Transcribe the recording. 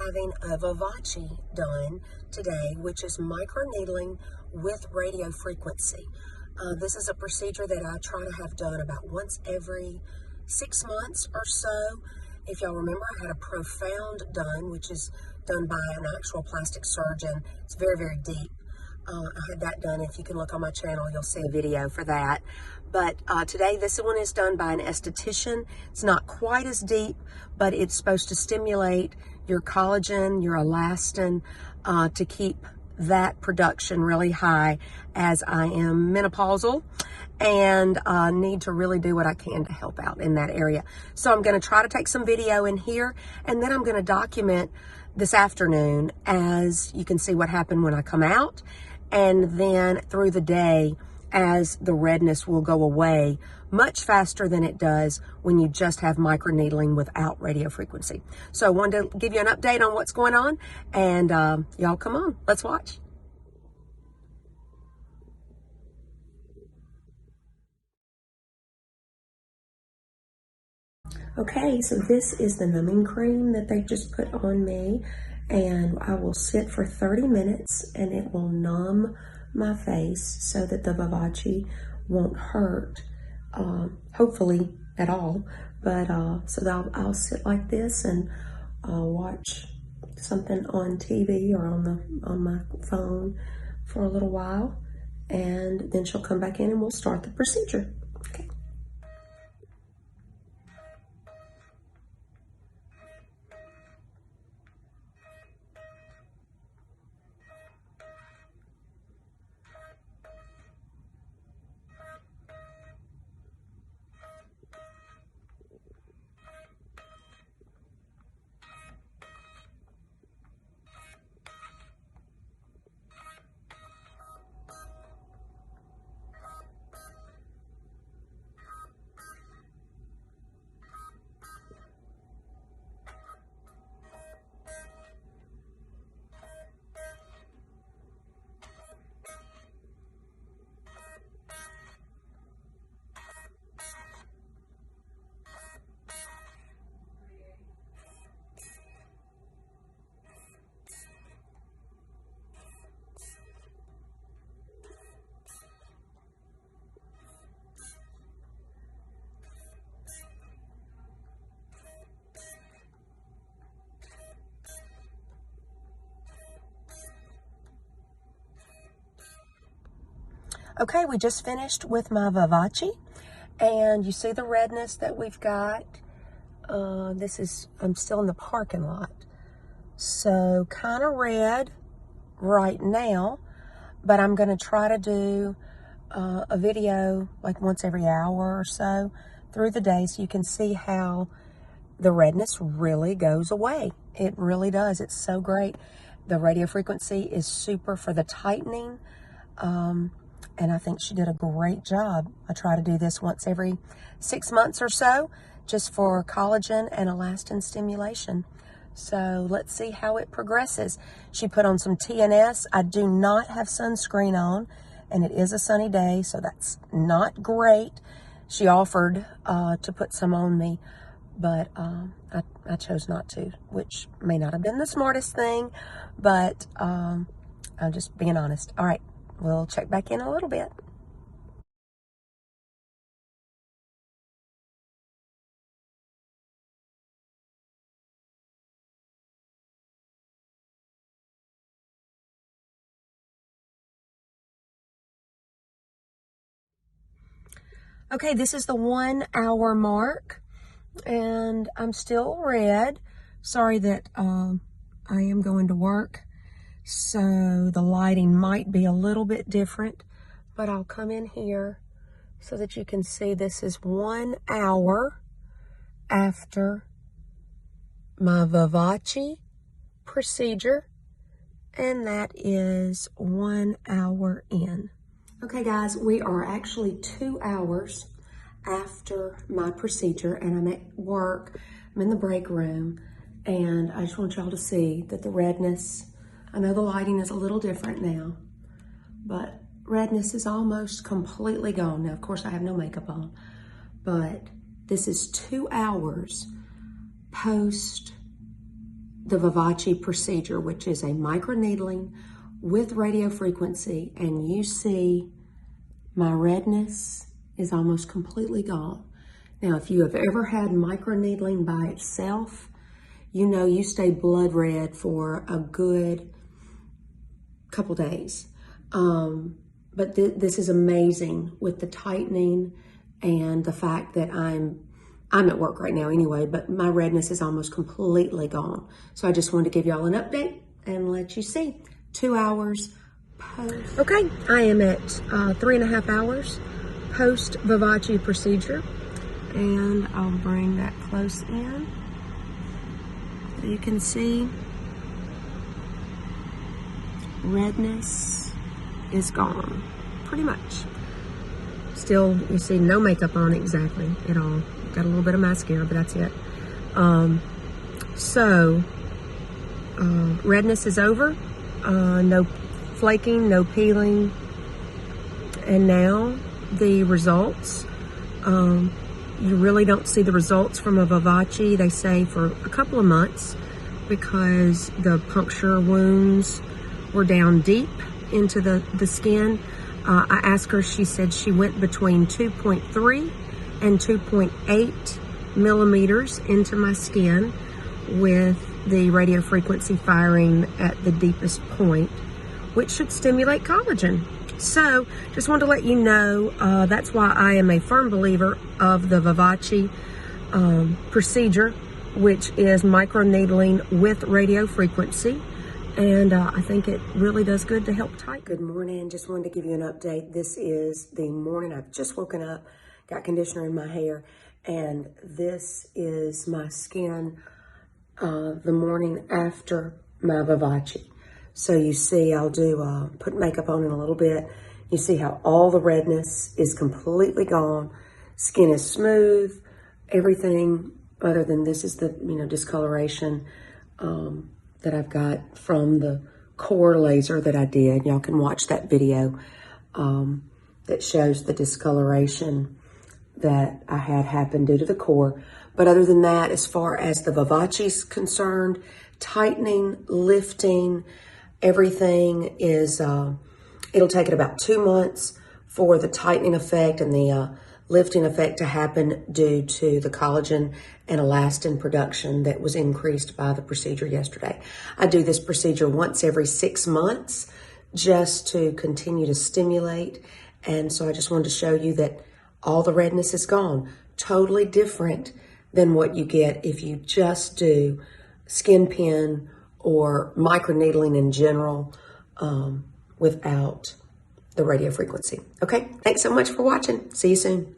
having a Vivace done today, which is microneedling with radio frequency. This is a procedure that I try to have done about once every 6 months or so. If y'all remember, I had a profound done, which is done by an actual plastic surgeon. It's very, very deep. I had that done. If you can look on my channel, you'll see a video for that. But today, this one is done by an esthetician. It's not quite as deep, but it's supposed to stimulate your collagen, your elastin, to keep that production really high, as I am menopausal and need to really do what I can to help out in that area. So I'm going to try to take some video in here, and then I'm going to document this afternoon, as you can see what happened when I come out, and then through the day as the redness will go away much faster than it does when you just have microneedling without radio frequency. So I wanted to give you an update on what's going on, and y'all come on, let's watch. Okay, so this is the numbing cream that they just put on me, and I will sit for 30 minutes and it will numb my face so that the Vivace won't hurt, hopefully at all. But so I'll sit like this and watch something on TV or on my phone for a little while, and then she'll come back in and we'll start the procedure. Okay. Okay, we just finished with my Vivace, and you see the redness that we've got. I'm still in the parking lot, so kind of red right now, but I'm going to try to do a video like once every hour or so through the day, so you can see how the redness really goes away. It really does. It's so great. The radio frequency is super for the tightening, and I think she did a great job. I try to do this once every 6 months or so, just for collagen and elastin stimulation. So let's see how it progresses. She put on some TNS. I do not have sunscreen on, and it is a sunny day, so that's not great. She offered to put some on me, but I chose not to, which may not have been the smartest thing, but I'm just being honest. All right. We'll check back in a little bit. Okay, this is the 1 hour mark, and I'm still red. Sorry that I am going to work, so the lighting might be a little bit different, but I'll come in here so that you can see this is 1 hour after my Vivace procedure, and that is 1 hour in. Okay guys, we are actually 2 hours after my procedure, and I'm at work. I'm in the break room, and I just want y'all to see that the redness, I know the lighting is a little different now, but redness is almost completely gone. Now, of course, I have no makeup on, but this is 2 hours post the Vivace procedure, which is a microneedling with radio frequency, and you see my redness is almost completely gone. Now, if you have ever had microneedling by itself, you know you stay blood red for a good couple days. But this is amazing with the tightening and the fact that I'm at work right now anyway, but my redness is almost completely gone. So I just wanted to give y'all an update and let you see. 2 hours post. Okay, I am at 3.5 hours post Vivace procedure, and I'll bring that close in so you can see redness is gone, pretty much. Still, you see no makeup on exactly at all. Got a little bit of mascara, but that's it. Redness is over. No flaking, no peeling. And now the results. You really don't see the results from a Vivace, they say, for a couple of months because the puncture wounds were down deep into the skin. I asked her, she said she went between 2.3 and 2.8 millimeters into my skin with the radio frequency firing at the deepest point, which should stimulate collagen. So just wanted to let you know, that's why I am a firm believer of the Vivace procedure, which is microneedling with radio frequency. And I think it really does good to help tighten. Good morning. Just wanted to give you an update. This is the morning. I've just woken up, got conditioner in my hair, and this is my skin the morning after my Vivace. So you see, I'll do put makeup on in a little bit. You see how all the redness is completely gone. Skin is smooth. Everything other than this is the discoloration that I've got from the core laser that I did. Y'all can watch that video that shows the discoloration that I had happen due to the core. But other than that, as far as the Vivace is concerned, tightening, lifting, everything is, it'll take it about 2 months for the tightening effect and the lifting effect to happen due to the collagen and elastin production that was increased by the procedure yesterday. I do this procedure once every 6 months just to continue to stimulate. And so I just wanted to show you that all the redness is gone. Totally different than what you get if you just do skin pin or microneedling in general without the radio frequency. Okay, thanks so much for watching. See you soon.